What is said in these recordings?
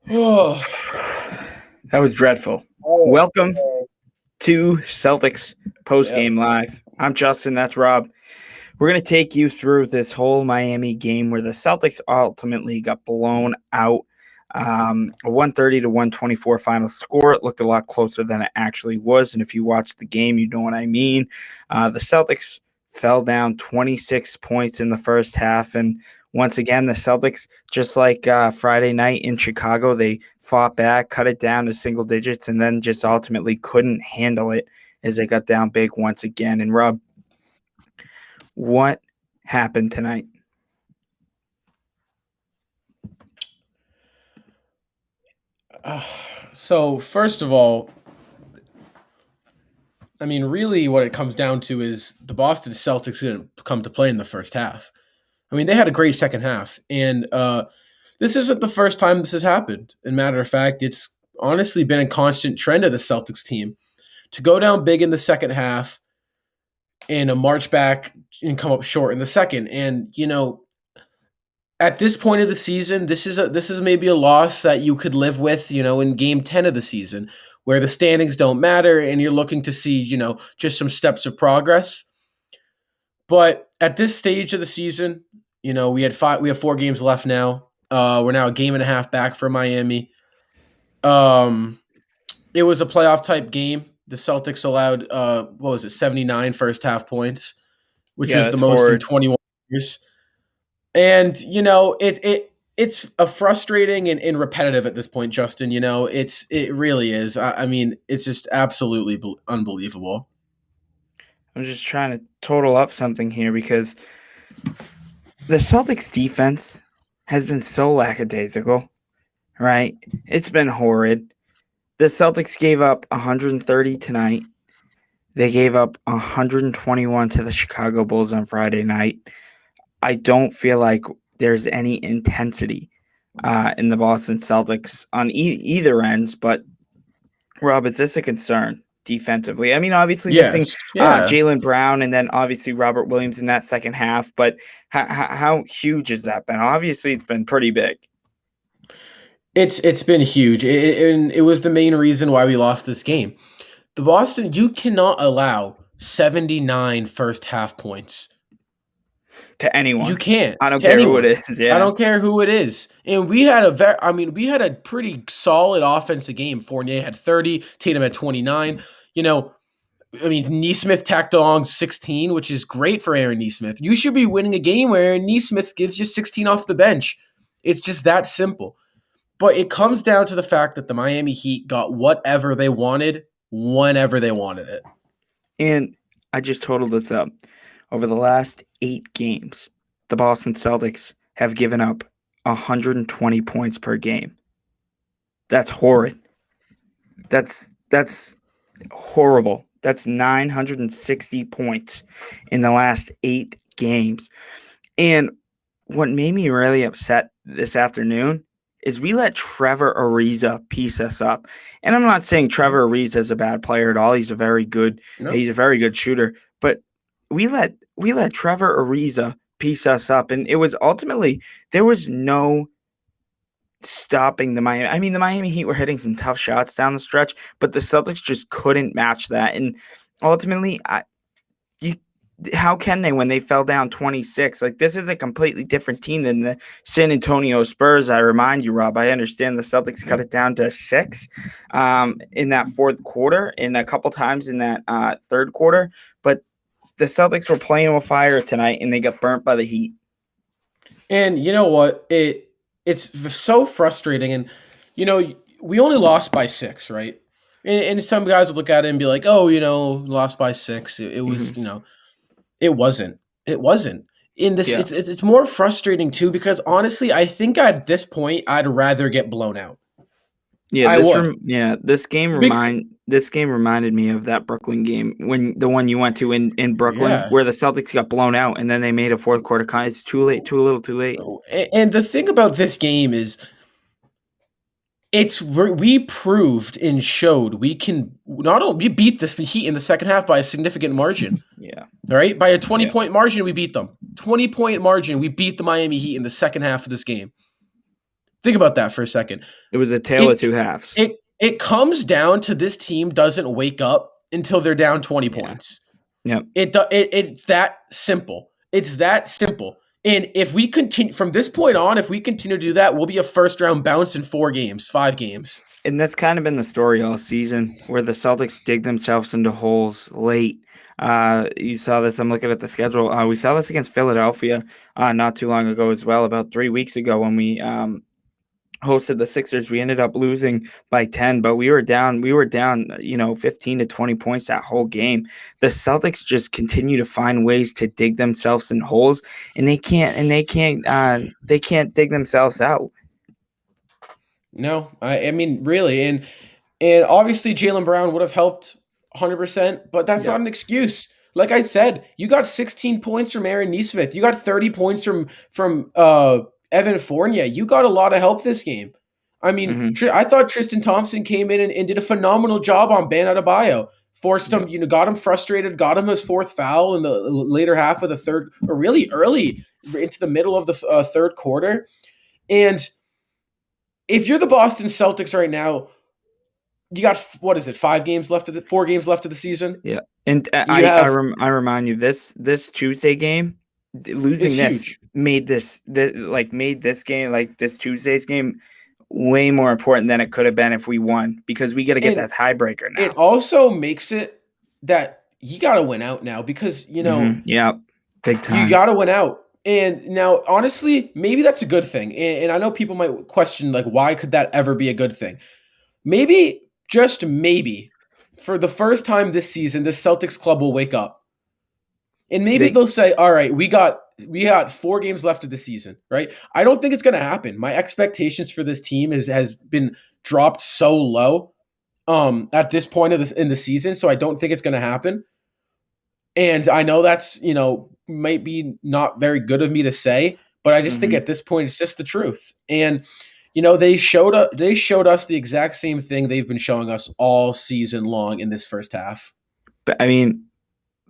Oh, That was dreadful. oh, Welcome to Celtics yeah. postgame live. I'm Justin. That's Rob. We're going to take you through this whole Miami game where the Celtics ultimately got blown out. A 130 to 124 final score. It looked a lot closer than it actually was. And if you watched the game, you know what I mean. The Celtics fell down 26 points in the first half. And once again, the Celtics, just like Friday night in Chicago, they fought back, cut it down to single digits, and then just ultimately couldn't handle it as they got down big once again. And Rob, what happened tonight? Uh, so first of all, I mean, really, what it comes down to is the Boston Celtics didn't come to play in the first half. I mean, they had a great second half, and this isn't the first time this has happened. As a matter of fact, it's honestly been a constant trend of the Celtics team to go down big in the second half and a march back and come up short in the second. And at this point of the season, this is maybe a loss that you could live with, in game 10 of the season, where the standings don't matter and you're looking to see, just some steps of progress. But at this stage of the season, we have 4 games left now. We're now a game and a half back for Miami. It was a playoff type game. The Celtics allowed 79 first half points, which Yeah, was the that's most in horrid. 21 years. And it's a frustrating and repetitive at this point, Justin. It really is. I mean, it's just absolutely unbelievable. I'm just trying to total up something here because the Celtics defense has been so lackadaisical, right? It's been horrid. The Celtics gave up 130 tonight. They gave up 121 to the Chicago Bulls on Friday night. I don't feel like there's any intensity in the Boston Celtics on either ends, but Rob, is this a concern defensively? I mean, obviously missing Yes, yeah. Jalen Brown and then obviously Robert Williams in that second half, but how huge has that been? Obviously, it's been pretty big. It's been huge, and it was the main reason why we lost this game. The Boston, you cannot allow 79 first half points. To You anyone. can't I don't to care who it anyone. is. I Yeah. don't care who it is. And we had a pretty solid offensive game. Fournier had 30, Tatum had 29. Neesmith tacked along 16, which is great for Aaron Neesmith. You should be winning a game where Aaron Neesmith gives you 16 off the bench. It's just that simple. But it comes down to the fact that the Miami Heat got whatever they wanted whenever they wanted it. And I just totaled this up. Over the last 8 games, the Boston Celtics have given up 120 points per game. That's horrid. That's horrible. That's 960 points in the last 8 games. And what made me really upset this afternoon is we let Trevor Ariza piece us up. And I'm not saying Trevor Ariza is a bad player at all. He's a very good No, he's a very good shooter, but we let Trevor Ariza piece us up, and it was ultimately there was no stopping the Miami. I mean, the Miami Heat were hitting some tough shots down the stretch, but the Celtics just couldn't match that. And ultimately, you how can they when they fell down 26? Like, this is a completely different team than the San Antonio Spurs. I remind you, Rob. I understand the Celtics cut it down to 6 in that fourth quarter, and a couple times in that third quarter, but the Celtics were playing with fire tonight, and they got burnt by the Heat. and you know what? It's so frustrating, and we only lost by 6, right? And some guys would look at it and be like, "Oh, lost by 6." It was, Mm-hmm. it wasn't. It wasn't. In this, Yeah. it's more frustrating too because honestly, I think at this point, I'd rather get blown out. Yeah, I would. this game reminded me of that Brooklyn game when the one you went to in Brooklyn Yeah. where the Celtics got blown out and then they made a fourth quarter it's too late, too little, too late. And the thing about this game is we proved and showed we can not only we beat this Heat in the second half by a significant margin. Yeah. All right, by a 20 Yeah. point margin, we beat them. 20-point margin, we beat the Miami Heat in the second half of this game. Think about that for a second. It was a tale It of two halves. it comes down to this team doesn't wake up until they're down 20 Yeah. points. Yep. It's that simple. It's that simple. And if we continue from this point on, if we continue to do that, we'll be a first round bounce in 4 games, 5 games. And that's kind of been the story all season, where the Celtics dig themselves into holes late. You saw this. I'm looking at the schedule. We saw this against Philadelphia not too long ago as well, about 3 weeks ago when we hosted the Sixers. We ended up losing by 10, but we were down, 15 to 20 points that whole game. The Celtics just continue to find ways to dig themselves in holes, and they can't dig themselves out. No, I mean really, and obviously Jaylen Brown would have helped 100%, but that's Yeah. not an excuse. Like I said, you got 16 points from Aaron Nesmith. You got 30 points from Evan Fournier. You got a lot of help this game. I mean, Hmm. I thought Tristan Thompson came in and did a phenomenal job on Bam Adebayo. Forced him, Yep. got him frustrated, got him his fourth foul in the later half of the third, or really early into the middle of the third quarter. And if you're the Boston Celtics right now, you got what is it? 5 games left of the 4 games left of the season. Yeah. And You have I remind you, this Tuesday game, losing it's this huge, made this game, like this Tuesday's game, way more important than it could have been if we won, because we got to get and that tiebreaker it now. also makes it that you got to win out now because Yeah, big you time. got to win out. And now, honestly, maybe that's a good thing. And I know people might question like, why could that ever be a good thing? Maybe, just maybe, for the first time this season, the Celtics club will wake up. And maybe They they'll say, "All right, we got 4 games left of the season, right?" I don't think it's going to happen. My expectations for this team has been dropped so low at this point of this in the season, so I don't think it's going to happen. And I know that's, might be not very good of me to say, but I just think mhm. at this point it's just the truth. And they showed us the exact same thing they've been showing us all season long in this first half. But I mean,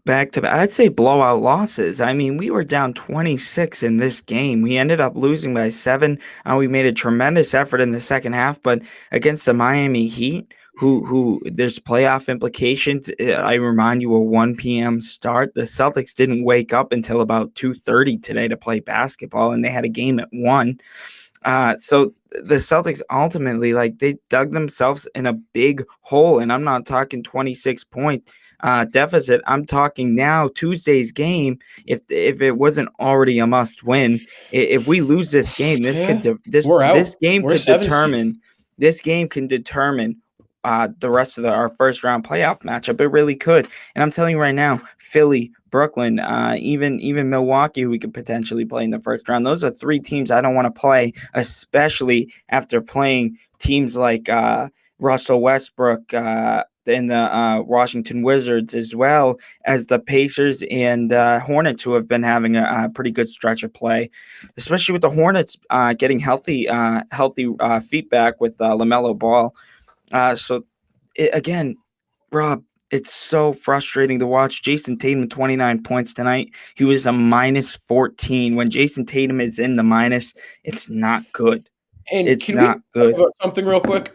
back to I'd say blowout losses. I mean, we were down 26 in this game. We ended up losing by 7. We made a tremendous effort in the second half, but against the Miami Heat, who there's playoff implications. I remind you, a 1 p.m. start. The Celtics didn't wake up until about 2:30 today to play basketball, and they had a game at 1. So the Celtics ultimately, like, they dug themselves in a big hole, and I'm not talking 26-point deficit. I'm talking now Tuesday's game. If it wasn't already a must win, if we lose this game, Yeah, this we're this out. game We're could 7 seed. determine this game can determine the rest of our first round playoff matchup. It really could. And I'm telling you right now, Philly, Brooklyn, even Milwaukee, who we could potentially play in the first round. Those are 3 teams I don't want to play, especially after playing teams like Russell Westbrook, in the Washington Wizards, as well as the Pacers and Hornets, who have been having a pretty good stretch of play, especially with the Hornets getting healthy feedback with LaMelo Ball. Again, Rob, it's so frustrating to watch. Jason Tatum, 29 points tonight. He was a minus 14. When Jason Tatum is in the minus, it's not good. And It's can we not talk good. about something real quick?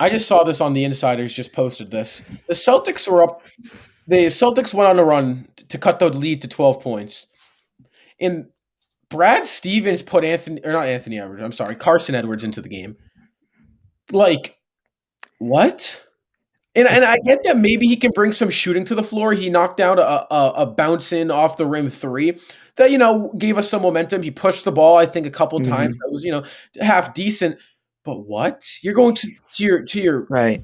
I just saw this on the Insiders. Just posted this. The Celtics were up. The Celtics went on a run to cut the lead to 12 points. And Brad Stevens put not Anthony Edwards. I'm sorry, Carson Edwards into the game. Like what? And I It's get that maybe he can bring some shooting to the floor. He knocked down a bounce in off the rim three that gave us some momentum. He pushed the ball, I think, a couple times. mhm, That was half decent. But what? You're going to your right.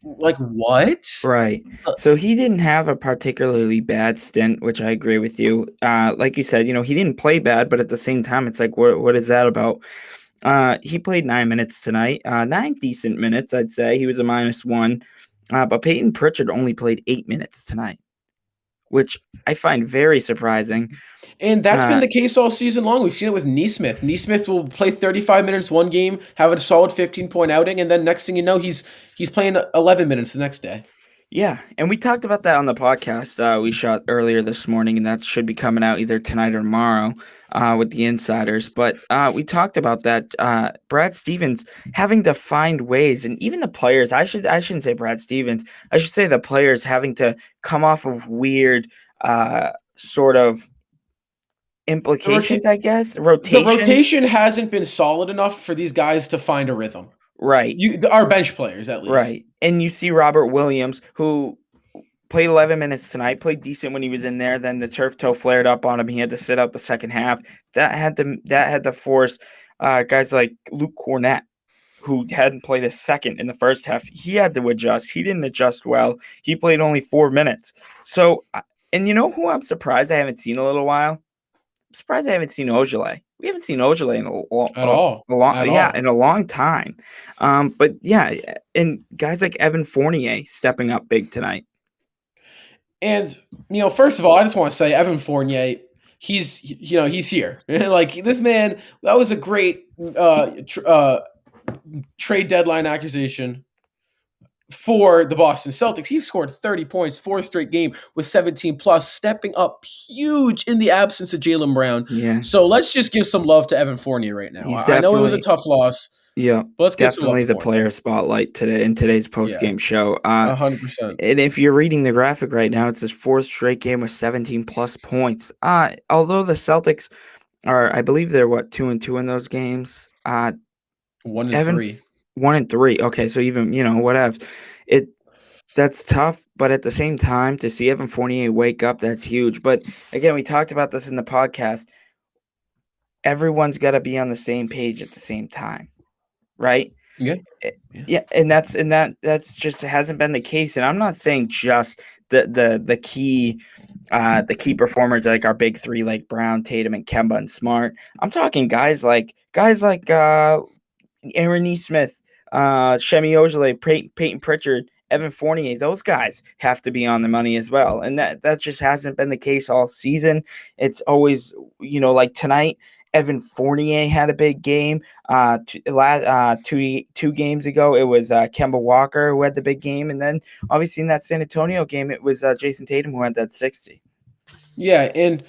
like what? Right. Uh, So he didn't have a particularly bad stint, which I agree with you. Like you said, he didn't play bad, but at the same time, it's like, what is that about? He played 9 minutes tonight, 9 decent minutes, I'd say. He was a minus 1. But Peyton Pritchard only played 8 minutes tonight, which I find very surprising. And that's been Uh, the case all season long. We've seen it with Neesmith. Neesmith will play 35 minutes one game, have a solid 15-point outing, and then next thing you know, he's playing 11 minutes the next day. Yeah, and we talked about that on the podcast we shot earlier this morning, and that should be coming out either tonight or tomorrow with the insiders. But we talked about that Brad Stevens having to find ways, and even the players. I shouldn't say Brad Stevens. I should say the players having to come off of weird sort of The, rota- implications, I guess, the rotations. rotation hasn't been solid enough for these guys to find a rhythm. Right, Our bench players, at least. right, and you see Robert Williams, who played 11 minutes tonight, played decent when he was in there. Then the turf toe flared up on him. He had to sit out the second half. That had to force guys like Luke Cornett, who hadn't played a second in the first half. He had to adjust. He didn't adjust well. He played only 4 minutes. So, and you know who I'm surprised I haven't seen in a little while? I'm surprised I haven't seen Ojale. We haven't seen Ojale in At all. At all. in a long time. But yeah, and guys like Evan Fournier stepping up big tonight. And first of all, I just want to say Evan Fournier, he's here. Like this man, that was a great trade deadline acquisition for the Boston Celtics. He scored 30 points, fourth straight game with 17 plus, stepping up huge in the absence of Jaylen Brown. Yeah, So let's just give some love to Evan Fournier right now. he's I know it was a definitely tough loss, yeah, but let's give some love definitely to the Fournier. player spotlight today in today's post Yeah, game show. 100%. And if you're reading the graphic right now, it's his fourth straight game with 17 plus points. Although the Celtics are, I believe they're what 2-2 in those games. 1-3. 1-3. Okay, so even whatever, it that's tough. But at the same time, to see Evan Fournier wake up, that's huge. But again, we talked about this in the podcast. Everyone's got to be on the same page at the same time, right? Yeah. Eh, Yeah. Yeah, and that's just hasn't been the case. And I'm not saying just the key performers like our big three like Brown, Tatum, and Kemba and Smart. I'm talking guys like Aaron Nesmith, Shemi Ojale, Peyton Pritchard, Evan Fournier. Those guys have to be on the money as well, and that just hasn't been the case all season. It's always like tonight. Evan Fournier had a big game. Two games ago, it was Kemba Walker who had the big game, and then obviously in that San Antonio game, it was Jason Tatum who had that 60. Yeah, and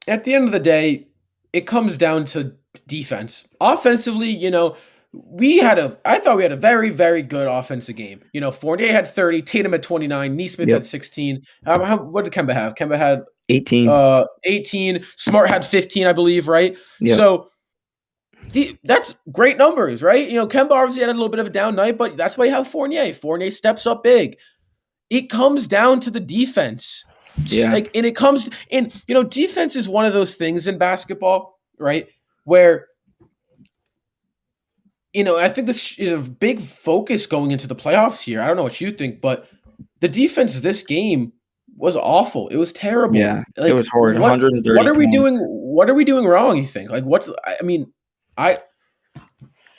at the end of the day, it comes down to defense. Offensively, I thought we had a very, very good offensive game. Fournier had 30, Tatum had 29, Nesmith had Yep, 16. What did Kemba have? Kemba had 18. 18. Smart had 15, I believe, right? Yep, So that's great numbers, right? Kemba obviously had a little bit of a down night, but that's why you have Fournier. Fournier steps up big. It comes down to the defense. yeah, Like, and it comes, and defense is one of those things in basketball, right? Where I think this is a big focus going into the playoffs here. I don't know what you think, but the defense this game was awful. It was terrible. yeah. It Like, was horrid. what 130 are we points. doing? What are we doing wrong? You think? Like, I mean, I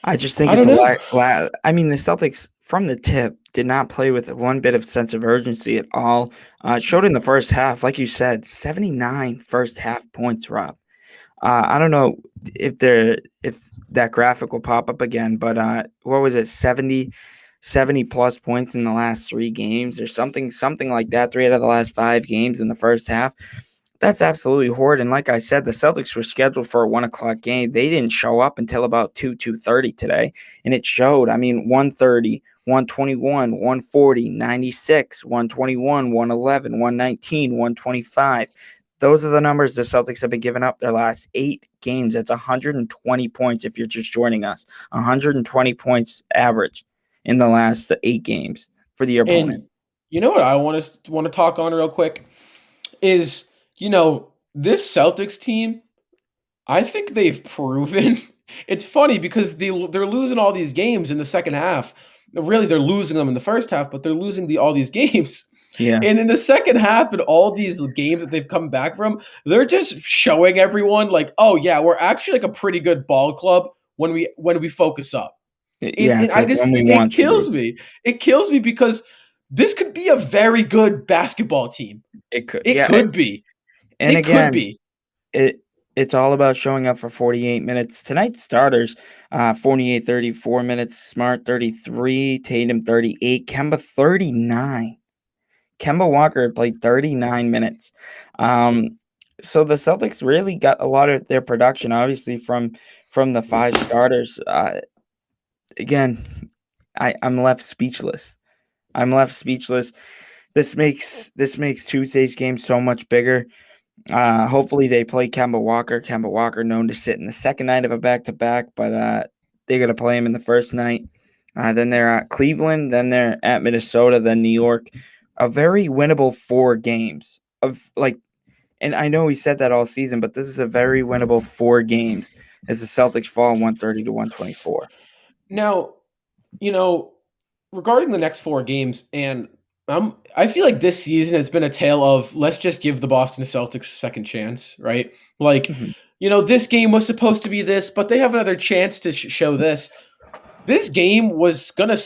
I just think I it's don't a know. I mean, the Celtics from the tip did not play with one bit of sense of urgency at all. It showed in the first half, like you said, 79 first half points, Rob. I don't know if that graphic will pop up again, but what was it, 70 plus points in the last 3 games or something like that, 3 out of the last 5 games in the first half. That's absolutely horrid. And like I said, the Celtics were scheduled for a 1 o'clock game. They didn't show up until about 2:30 today. And it showed. I mean, 130, 121, 140, 96, 121, 111, 119, 125. Those are the numbers the Celtics have been giving up their last 8 games. That's 120 points if you're just joining us. 120 points average in the last 8 games for the opponent. And you know what I want to talk on real quick is this Celtics team. I think they've proven. It's funny because they're losing all these games in the second half. Really, they're losing them in the first half, but they're losing all these games. Yeah. And in the second half, and all these games that they've come back from, they're just showing everyone like, oh yeah, we're actually like a pretty good ball club when we focus up. Yeah, And it's I like just when we it want to be. kills me. It kills me because this could be a very good basketball team. It could. It Yeah, could be. and It could again, be. it It's all about showing up for 48 minutes. Tonight's starters, 48, 34 minutes, Smart 33, Tatum 38, Kemba 39. Kemba Walker played 39 minutes. Um, so the Celtics really got a lot of their production, obviously, from the five starters. Again, I'm left speechless. I'm left speechless. This makes Tuesday's game so much bigger. Hopefully they play Kemba Walker. Kemba Walker known to sit in the second night of a back to back, but they're gonna play him in the first night. Then they're at Cleveland, then they're at Minnesota, then New York. A very winnable 4 games of like, and I know we said that all season, but this is a very winnable 4 games as the Celtics fall 130 to 124. Now, you know, regarding the next 4 games, and I feel like this season has been a tale of let's just give the Boston Celtics a second chance, right? Like, Mhm. this game was supposed to be this, but they have another chance to show this. This game was gonna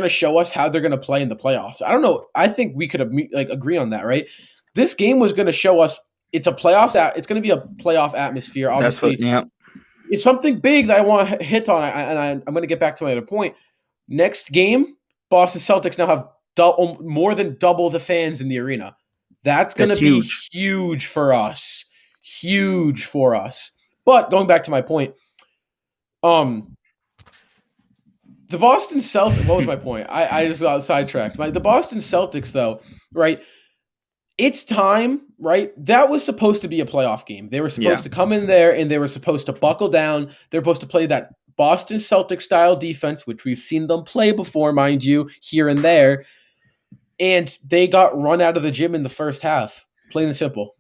show us how they're gonna play in the playoffs. I don't know. I think we could agree on that, right? This game was gonna show us it's a playoffs. It's gonna be a playoff atmosphere. That's what, Obviously, yeah, it's something big that I want to hit on, I'm going to get back to my other point. Next game, Boston Celtics now have more than double the fans in the arena. That's going to that's be huge. huge for us. Huge for us. But going back to my point, um, the Boston Celtics. What was my point? I just got sidetracked. The Boston Celtics, though, right? It's time, right? That was supposed to be a playoff game. They were Yeah, supposed to come in there and they were supposed to buckle down. They're supposed to play that Boston Celtics style defense, which we've seen them play before, mind you, here and there. And they got run out of the gym in the first half. Plain and simple.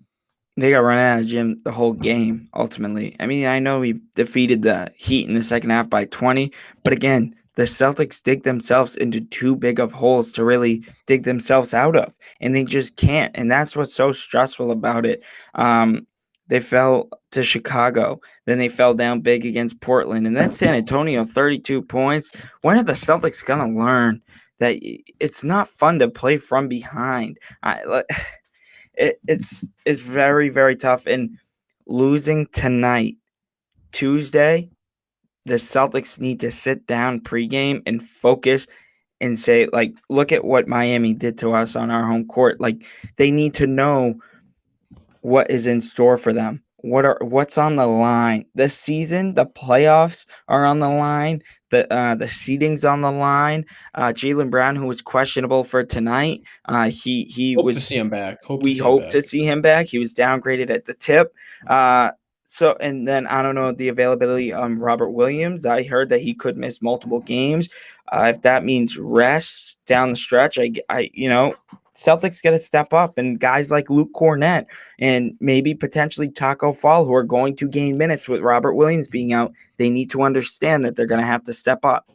they got run out of gym the whole game. Ultimately, I mean, I know we defeated the Heat in the second half by 20, but again, the Celtics dig themselves into too big of holes to really dig themselves out of, and they just can't. And that's what's so stressful about it. Um, they fell to Chicago, then they fell down big against Portland, and then San Antonio, 32 points. When are the Celtics gonna learn that it's not fun to play from behind? It's very, very tough. And losing tonight, Tuesday, the Celtics need to sit down pregame and focus and say, like, look at what Miami did to us on our home court. Like, they need to know what is in store for them. What's on the line? This season, the playoffs are on the line. The seeding's on the line. Jaylen Brown, who was questionable for tonight, he Hope to was see him back. Hope to we see him hope to back. see him back. He was downgraded at the tip. So and then I don't know the availability of Robert Williams. I heard that he could miss multiple games. If that means rest down the stretch, Celtics got to step up, and guys like Luke Cornett and maybe potentially Taco Fall, who are going to gain minutes with Robert Williams being out, they need to understand that they're going to have to step up.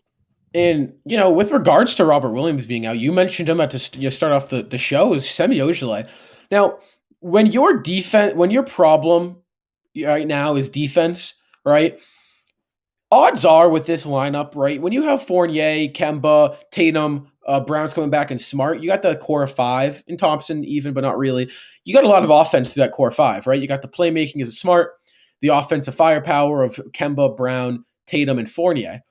And with regards to Robert Williams being out, you mentioned him at you start off the show is Semi Ojeleye. Now, when your problem right now is defense, right? Odds are with this lineup, right? When you have Fournier, Kemba, Tatum, Brown's coming back, and Smart, you got the core of five, and Thompson even, but not really. You got a lot of offense to that core five, right? You got the playmaking as Smart, the offensive firepower of Kemba, Brown, Tatum, and Fournier.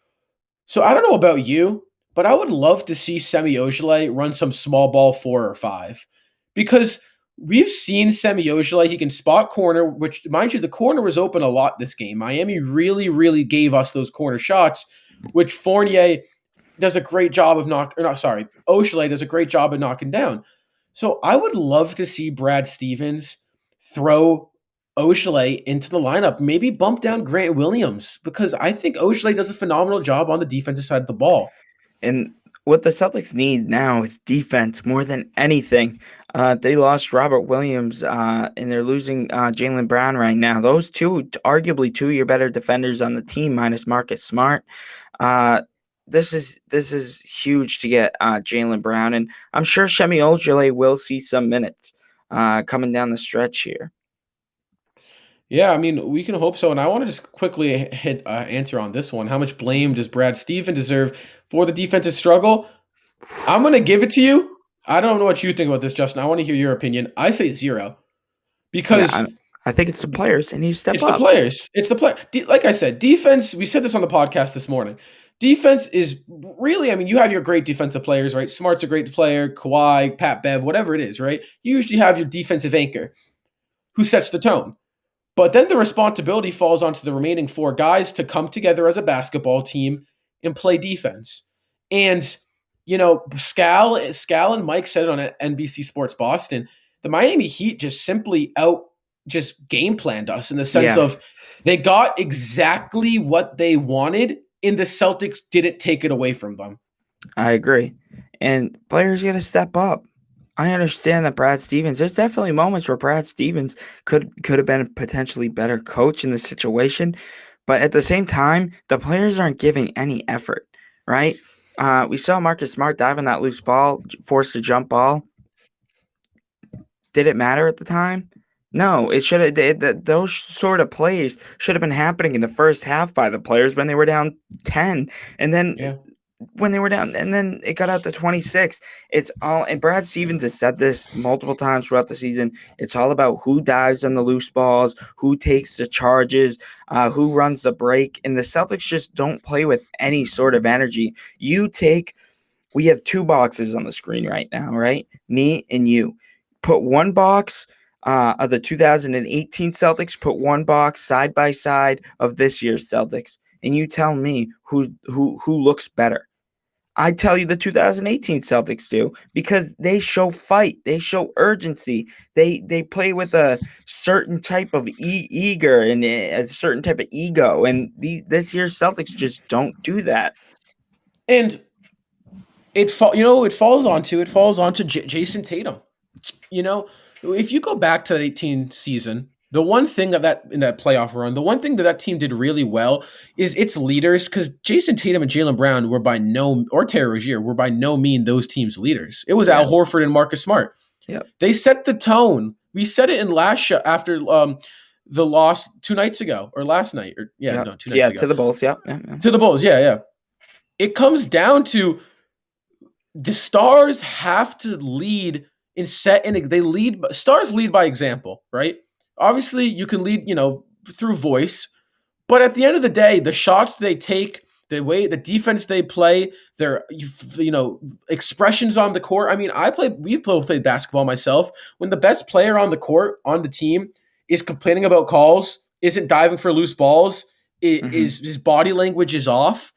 So I don't know about you, but I would love to see Semi Ojeleye run some small ball 4 or 5 because we've seen Semi Ojeleye. He can spot corner, which, mind you, the corner was open a lot this game. Miami really, really gave us those corner shots, which Fournier does a great job of Ojeleye does a great job of knocking down. So I would love to see Brad Stevens throw Ojeleye into the lineup, maybe bump down Grant Williams because I think Ojeleye does a phenomenal job on the defensive side of the ball. And what the Celtics need now is defense more than anything. They lost Robert Williams, and they're losing Jaylen Brown right now. Those two, arguably two of your better defenders on the team, minus Marcus Smart. Uh, this is huge to get Jaylen Brown, and I'm sure Shemi Ojeleye will see some minutes coming down the stretch here. Yeah, I mean, we can hope so. And I want to just quickly hit answer on this one. How much blame does Brad Stevens deserve for the defensive struggle? I'm going to give it to you. I don't know what you think about this, Justin. I want to hear your opinion. I say zero Yeah, because I think it's the players. They need to step It's the up. players. It's the play. Like I said, defense. We said this on the podcast this morning. Defense is really. I mean, you have your great defensive players, right? Smart's a great player. Kawhi, Pat Bev, whatever it is, right? You usually have your defensive anchor who sets the tone. But then the responsibility falls onto the remaining four guys to come together as a basketball team and play defense. And Scal and Mike said it on NBC Sports Boston. The Miami Heat just game planned us in the sense Yeah, of they got exactly what they wanted, and the Celtics didn't take it away from them. I agree. And players got to step up. I understand that Brad Stevens. There's definitely moments where Brad Stevens could have been a potentially better coach in the situation, but at the same time, the players aren't giving any effort. Right? We saw Marcus Smart dive on that loose ball, forced a jump ball. Did it matter at the time? No, it should have. Those sort of plays should have been happening in the first half by the players when they were down 10, and then Yeah. when they were down, and then it got out to 26. It's all, and Brad Stevens has said this multiple times throughout the season. It's all about who dives on the loose balls, who takes the charges, who runs the break, and the Celtics just don't play with any sort of energy. We have two boxes on the screen right now, right? Me and you. Put one box of the 2018 Celtics, put one box side by side of this year's Celtics, and you tell me who looks better. I tell you the 2018 Celtics do because they show fight, they show urgency, they play with a certain type of eager and a certain type of ego, and this year's Celtics just don't do that. And it falls onto Jason Tatum. If you go back to that 18 season, the one thing that in that playoff run, the one thing that team did really well is its leaders, because Jason Tatum and Jaylen Brown or Terry Rozier were by no mean those teams' leaders. It was Yeah. Al Horford and Marcus Smart. Yep. They set the tone. We said it in last show after the loss 2 nights ago or last night or 2 nights ago to the Bulls. Yep. to the Bulls. Yeah. It comes down to the stars have to lead and stars lead by example, right? Obviously you can lead, through voice, but at the end of the day, the shots they take, the defense they play, their expressions on the court. I mean, we've both played basketball myself. When the best player on the court on the team is complaining about calls, isn't diving for loose balls, is his body language is off,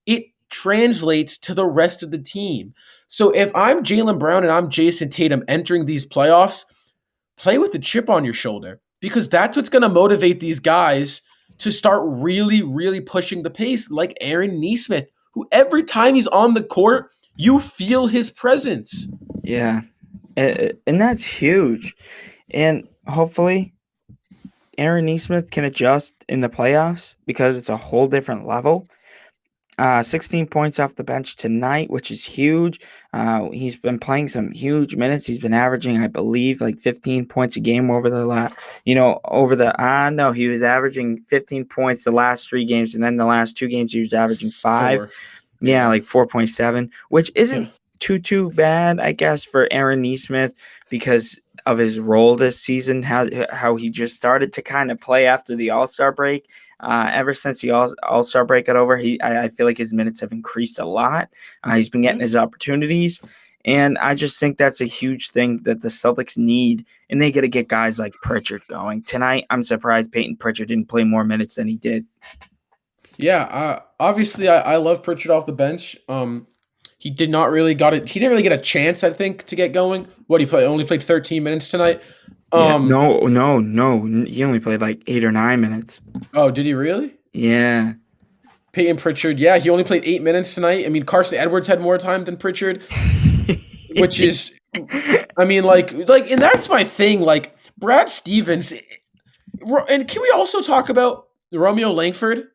it translates to the rest of the team. So if I'm Jaylen Brown and I'm Jason Tatum entering these playoffs, play with a chip on your shoulder, because that's what's going to motivate these guys to start really, really pushing the pace, like Aaron Nesmith, who every time he's on the court, you feel his presence. Yeah. And that's huge. And hopefully Aaron Nesmith can adjust in the playoffs because it's a whole different level. 16 points off the bench tonight, which is huge. He's been playing some huge minutes. He's been averaging, I believe, like 15 points a game over the he was averaging 15 points the last 3 games, and then the last 2 games he was averaging 5. 4. Yeah, like 4.7, which isn't too bad, I guess, for Aaron Nesmith because of his role this season, how he just started to kind of play after the All-Star break. Ever since the All-Star break got over, I feel like his minutes have increased a lot. He's been getting his opportunities, and I just think that's a huge thing that the Celtics need, and they got to get guys like Pritchard going. Tonight, I'm surprised Peyton Pritchard didn't play more minutes than he did. Yeah, obviously I love Pritchard off the bench. He didn't really get a chance, I think, to get going. Only played 13 minutes tonight. No. He only played like 8 or 9 minutes. Oh, did he really? Yeah. Peyton Pritchard, yeah, he only played 8 minutes tonight. I mean, Carson Edwards had more time than Pritchard, which is, I mean, and that's my thing. Like Brad Stevens, and can we also talk about Romeo Langford?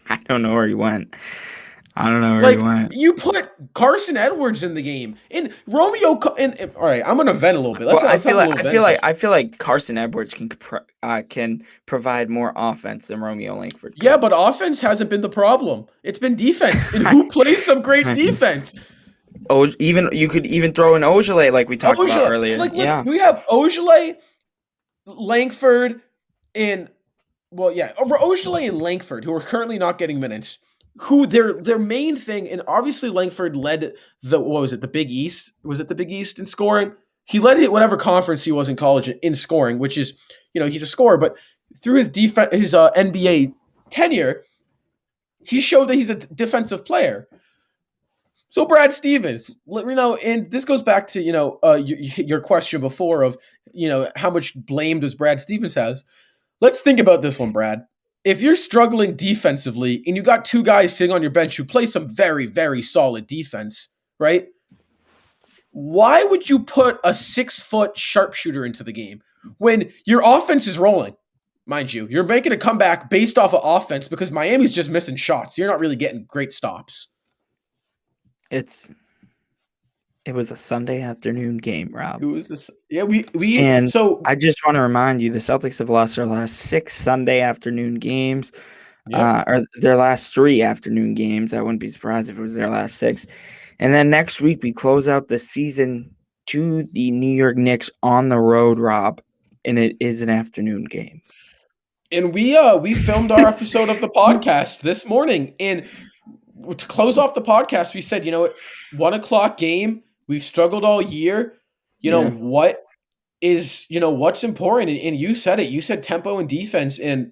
I don't know where he went. He went. You put Carson Edwards in the game, and Romeo. And all right, I'm gonna vent a little bit. I feel like Carson Edwards can provide more offense than Romeo Langford. Yeah, but offense hasn't been the problem. It's been defense, and who plays some great defense? Oh, even you could even throw in Ojale like we talked about Ojale, earlier. like Yeah, we have Ojale, Langford, and well, yeah, Ojale and Langford, who are currently not getting minutes, who their main thing, and obviously Langford led the what was it, the Big East? Was it the Big East in scoring? He led it whatever conference he was in college in scoring, which is he's a scorer, but through his defense, his NBA tenure, he showed that he's a defensive player. So Brad Stevens, and this goes back to your question before of how much blame does Brad Stevens has. Let's think about this one, Brad. If you're struggling defensively and you got two guys sitting on your bench who play some very, very solid defense, right? Why would you put a 6-foot sharpshooter into the game when your offense is rolling? Mind you, you're making a comeback based off of offense because Miami's just missing shots. You're not really getting great stops. it was a Sunday afternoon game, Rob. Who is this? Yeah, we And so I just want to remind you, the Celtics have lost their last 6 Sunday afternoon games, yep. or their last 3 afternoon games. I wouldn't be surprised if it was their last 6. And then next week we close out the season to the New York Knicks on the road, Rob, and it is an afternoon game. And we filmed our episode of the podcast this morning, and to close off the podcast, we said, 1 o'clock game. We've struggled all year. Yeah. What's important, and you said it. You said tempo and defense, and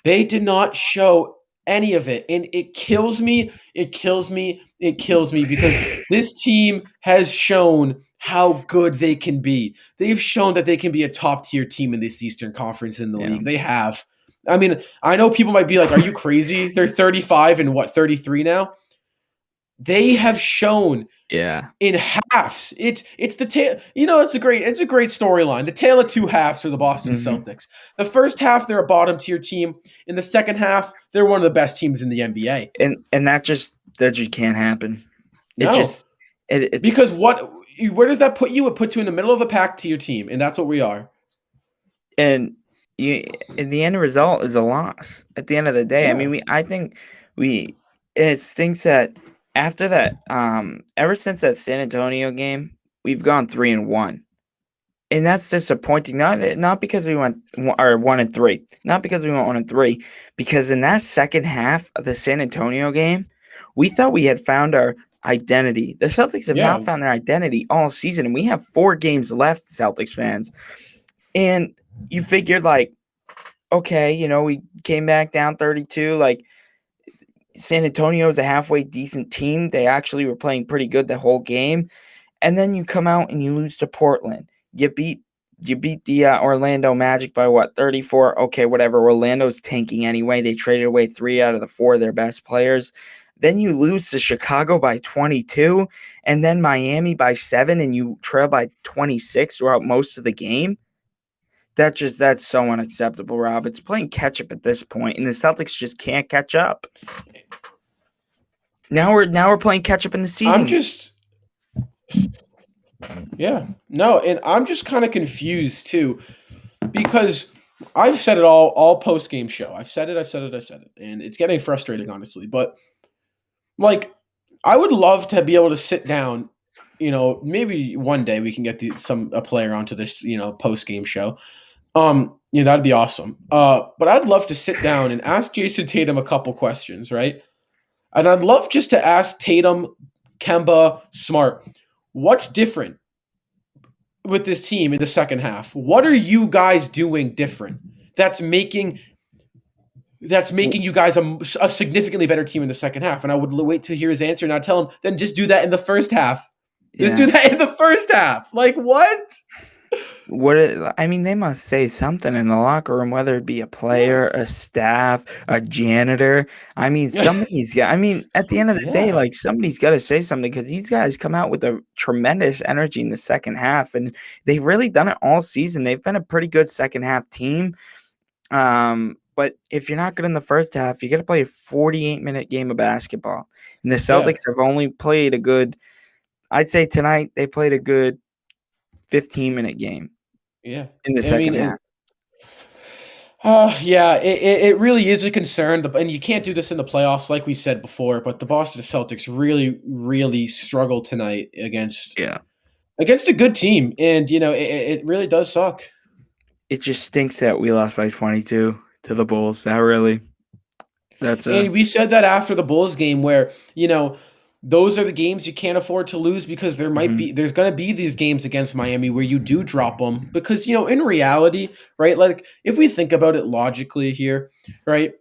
they did not show any of it, and it kills me. It kills me. It kills me because this team has shown how good they can be. They've shown that they can be a top tier team in this Eastern Conference in the Yeah. league. They have. I mean, I know people might be like, "Are you crazy?" They're 35 and 33 now. They have shown Yeah. in halves. It's the tale. It's a great storyline. The tale of two halves for the Boston Mhm. Celtics. The first half, they're a bottom tier team. In the second half, they're one of the best teams in the NBA. And that just can't happen. It No, just it, because it's where does that put you? It puts you in the middle of the pack to your team, and that's what we are. and you and the end result is a loss at the end of the day. I Yeah, mean, I think we and it stinks that after that, ever since that San Antonio game, we've gone 3-1. And that's disappointing. Not because we went 1-3, not because we went 1-3, because in that second half of the San Antonio game, we thought we had found our identity. The Celtics have yeah, not found their identity all season, and we have 4 games left, Celtics fans. And you figured, like, okay, we came back down 32. Like, San Antonio is a halfway decent team. They actually were playing pretty good the whole game. And then you come out and you lose to Portland. You beat the Orlando Magic by what, 34? Okay, whatever. Orlando's tanking anyway. They traded away 3 out of the 4 of their best players. Then you lose to Chicago by 22, and then Miami by 7, and you trail by 26 throughout most of the game. That's so unacceptable, Rob. It's playing catch up at this point, and the Celtics just can't catch up. Now we're playing catch up in the I'm seeding. just yeah no, and I'm just kind of confused too because I've said it all post game show. I've said it, and it's getting frustrating honestly, but like I would love to be able to sit down. Maybe one day we can get a player onto this, post game show. That'd be awesome. But I'd love to sit down and ask Jason Tatum a couple questions, right? And I'd love just to ask Tatum, Kemba, Smart, what's different with this team in the second half? What are you guys doing different that's making you guys a significantly better team in the second half? And I would wait to hear his answer, and I'd tell him, then just do that in the first half. Just do Yeah. that in the first half. Like, what? I mean, they must say something in the locker room, whether it be a Yeah. player, a staff, a janitor. I mean, somebody's got. I mean, at the end of the day, Yeah. like, somebody's got to say something, because these guys come out with a tremendous energy in the second half, and they've really done it all season. They've been a pretty good second half team. But if you're not good in the first half, you got to play a 48-minute game of basketball, and the Yeah. Celtics have only played a good. I'd say tonight they played a good 15-minute game Yeah. in the I mean, second half. and Yeah, it really is a concern, and you can't do this in the playoffs, like we said before. But the Boston Celtics really, really struggled tonight Yeah. against a good team, and it really does suck. It just stinks that we lost by 22 to the Bulls. That really, that's a And we said that after the Bulls game, where those are the games you can't afford to lose because mhm. there's going to be these games against Miami where you do drop them because in reality, right? Like if we think about it logically here, right?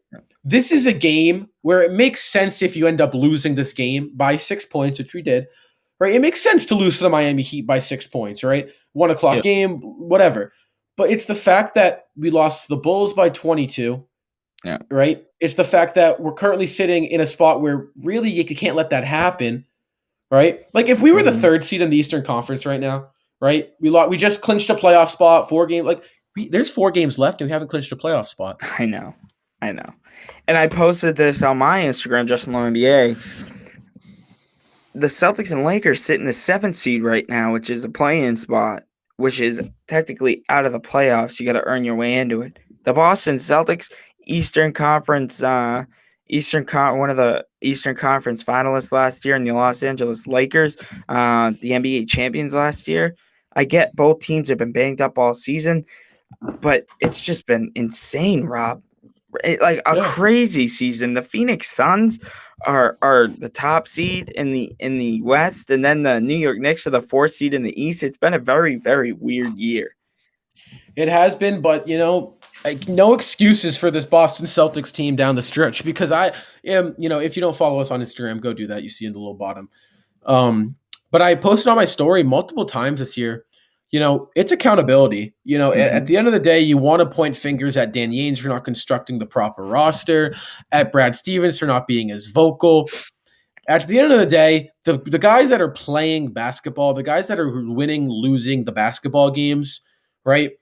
This is a game where it makes sense if you end up losing this game by 6 points, which we did, right? It makes sense to lose to the Miami Heat by 6 points, right? 1 o'clock Yeah. game, whatever. But it's the fact that we lost to the Bulls by 22, Yeah. right? It's the fact that we're currently sitting in a spot where really you can't let that happen, right? Like if we were the Mhm. third seed in the Eastern Conference right now, right? We just clinched a playoff spot, 4 games. Like there's 4 games left and we haven't clinched a playoff spot. I know. I know. And I posted this on my Instagram, Justin Low NBA. The Celtics and Lakers sit in the seventh seed right now, which is a play-in spot, which is technically out of the playoffs. You got to earn your way into it. The Boston Celtics, Eastern Conference, one of the Eastern Conference finalists last year, and the Los Angeles Lakers, the NBA champions last year. I get both teams have been banged up all season, but it's just been insane, Rob. Like a Yeah. crazy season. The Phoenix Suns are the top seed in the West, and then the New York Knicks are the fourth seed in the East. It's been a very very weird year. It has been, but like no excuses for this Boston Celtics team down the stretch because I am, if you don't follow us on Instagram, go do that. You see in the little bottom. But I posted on my story multiple times this year. It's accountability. At Mm-hmm. the end of the day, you want to point fingers at Dan Ainge for not constructing the proper roster, at Brad Stevens for not being as vocal. At the end of the day, the guys that are playing basketball, the guys that are winning, losing the basketball games, right,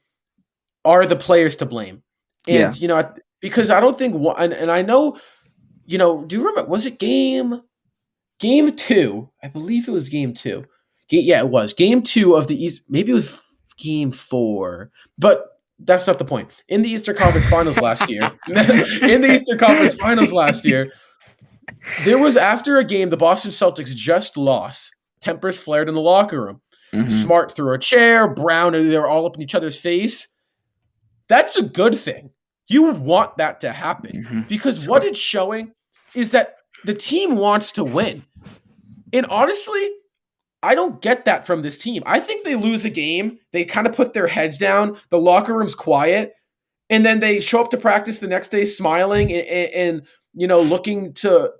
are the players to blame. Yeah. And because I don't think one, and I know, do you remember? Was it game 2? I believe it was game 2. Yeah, it was game 2 of the East. Maybe it was game 4, but that's not the point. In the Eastern Conference Finals last year, in the Eastern Conference Finals last year, there was after a game the Boston Celtics just lost. Tempers flared in the locker room. Mm-hmm. Smart threw a chair. Brown, and they were all up in each other's face. That's a good thing. You want that to happen Mm-hmm. because So, what it's showing is that the team wants to win. And honestly, I don't get that from this team. I think they lose a game, they kind of put their heads down, the locker room's quiet, and then they show up to practice the next day smiling and looking to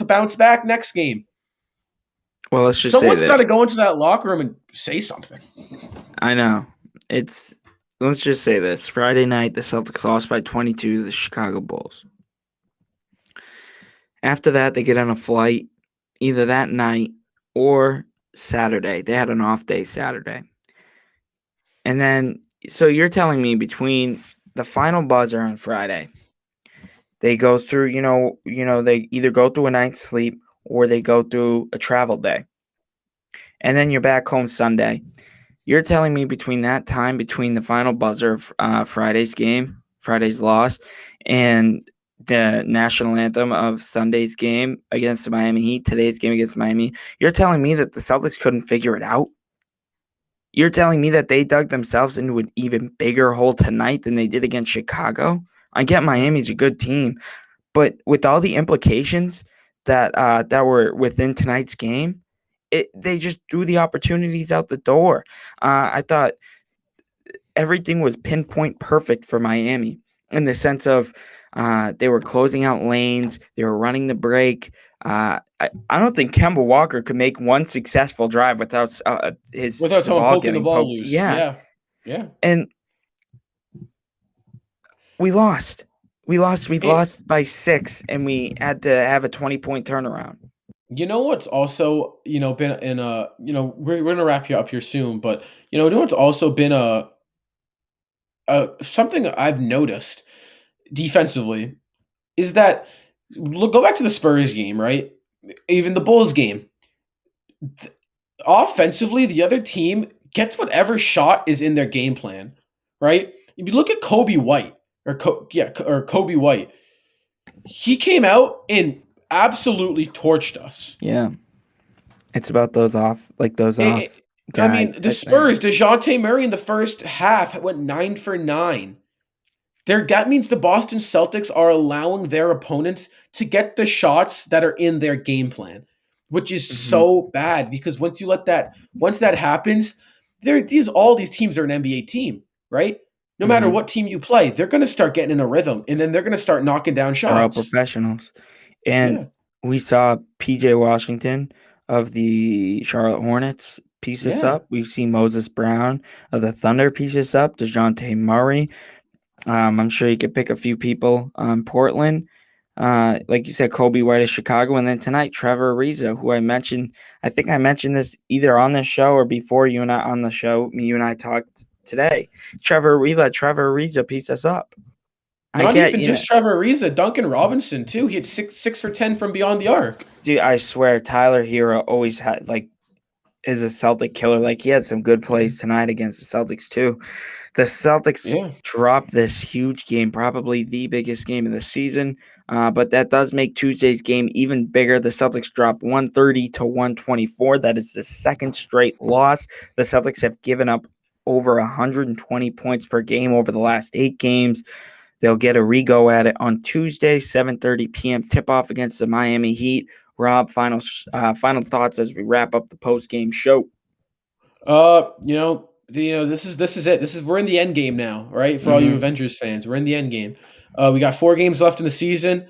bounce back next game. well, let's just say Someone's got this. to go into that locker room and say something. I know it's. Let's just say this. Friday night, the Celtics lost by 22 to the Chicago Bulls. After that, they get on a flight either that night or Saturday. They had an off day Saturday. And then, so you're telling me between the final buzzer on Friday, they go through, they either go through a night's sleep or they go through a travel day. And then you're back home Sunday. You're telling me between that time, between the final buzzer of Friday's game, Friday's loss, and the national anthem of Sunday's game against the Miami Heat, today's game against Miami, you're telling me that the Celtics couldn't figure it out? You're telling me that they dug themselves into an even bigger hole tonight than they did against Chicago? I get Miami's a good team, but with all the implications that were within tonight's game, they just threw the opportunities out the door. I thought everything was pinpoint perfect for Miami in the sense of they were closing out lanes, they were running the break. I don't think Kemba Walker could make one successful drive without Without the someone ball poking the getting ball poked. loose. Yeah, Yeah. Yeah. and we lost. We It, lost by 6, and we had to have a 20-point turnaround. what's also, been in a, we're going to wrap you up here soon, but, what's also been something I've noticed defensively is that go back to the Spurs game, right? Even the Bulls game. Offensively, the other team gets whatever shot is in their game plan, right? If you look at Kobe White, or Kobe White. He came out and absolutely torched us. Yeah. It's about those It- off I guys, mean, the I think. Spurs, DeJounte Murray in the first half went 9 for 9. That means the Boston Celtics are allowing their opponents to get the shots that are in their game plan, which is Mhm. so bad because once that happens, all these teams are an NBA team, right? No matter Mhm. what team you play, they're going to start getting in a rhythm, and then they're going to start knocking down They're all shots. professionals. And Yeah, we saw PJ Washington of the Charlotte Hornets piece this yeah. up. We've seen Moses Brown of the Thunder piece this up. DeJounte Murray. I'm sure you could pick a few people. Portland. Like you said, Kobe White of Chicago. And then tonight, Trevor Ariza, who I mentioned. I think I mentioned this either on the show or before you and I on the show. You and I talked today. Trevor Ariza piece us up. I Not get, even just Trevor Ariza, Duncan Robinson too. He had 6 for 10 from beyond the arc. dude, I swear Tyler Hero always had is a Celtic killer. Like he had some good plays tonight against the Celtics too. The Celtics Yeah. dropped this huge game, probably the biggest game of the season. But that does make Tuesday's game even bigger. The Celtics dropped 130 to 124. That is the second straight loss. The Celtics have given up over 120 points per game over the last 8 games. They'll get a rego at it on Tuesday, 7:30 p.m. tip-off against the Miami Heat. Rob, final thoughts as we wrap up the post-game show. This is it. We're in the end game now, right? For all you Mm-hmm. Avengers fans, we're in the end game. We got 4 games left in the season.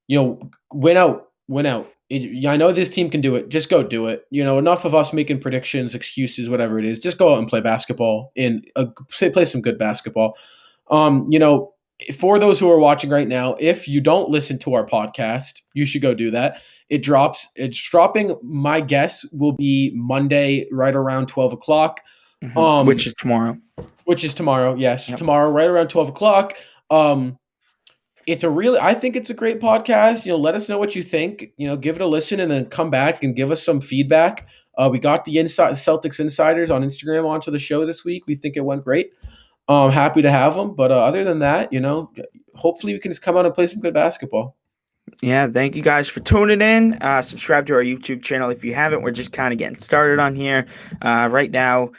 Win out, win out. I know this team can do it. Just go do it. Enough of us making predictions, excuses, whatever it is. Just go out and play basketball and play some good basketball. Um, you know, for those who are watching right now, if you don't listen to our podcast, you should go do that. It's dropping. My guess will be Monday, right around 12 o'clock. Mm-hmm. Which Um, is tomorrow. which is tomorrow. Yes, Yep. tomorrow, right around 12 o'clock. Um, I think it's a great podcast. Let us know what you think. Give it a listen and then come back and give us some feedback. We got the Celtics insiders on Instagram onto the show this week. We think it went great. Happy to have them. But other than that, hopefully we can just come out and play some good basketball. Yeah, thank you guys for tuning in. Subscribe to our YouTube channel if you haven't. We're just kind of getting started on here. Right now,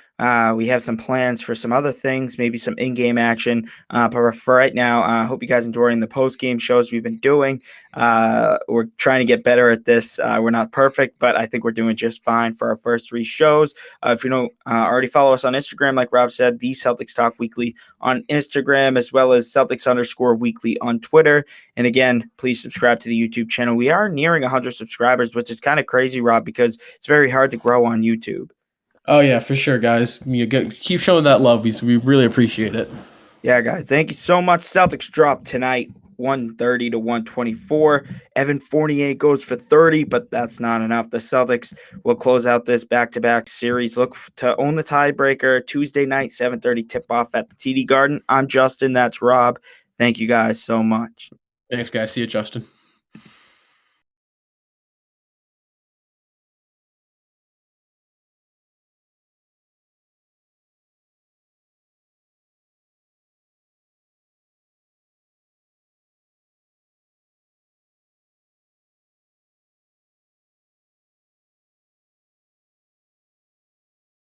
we have some plans for some other things, maybe some in-game action. But for right now, I hope you guys enjoying the post-game shows we've been doing. We're trying to get better at this. We're not perfect, but I think we're doing just fine for our first 3 shows. If you don't already follow us on Instagram, like Rob said, the Celtics Talk Weekly on Instagram, as well as Celtics_Weekly on Twitter. And again, please subscribe to the YouTube channel. We are nearing 100 subscribers, which is kind of crazy, Rob, because it's very hard to grow on YouTube. Oh yeah, for sure, guys. Keep showing that love. We really appreciate it. Yeah, guys, thank you so much. Celtics dropped tonight, 130 to 124. Evan Fournier goes for 30, but that's not enough. The Celtics will close out this back-to-back series. Look to own the tiebreaker Tuesday night, 7:30 tip-off at the TD Garden. I'm Justin. That's Rob. Thank you guys so much. Thanks, guys. See you, Justin.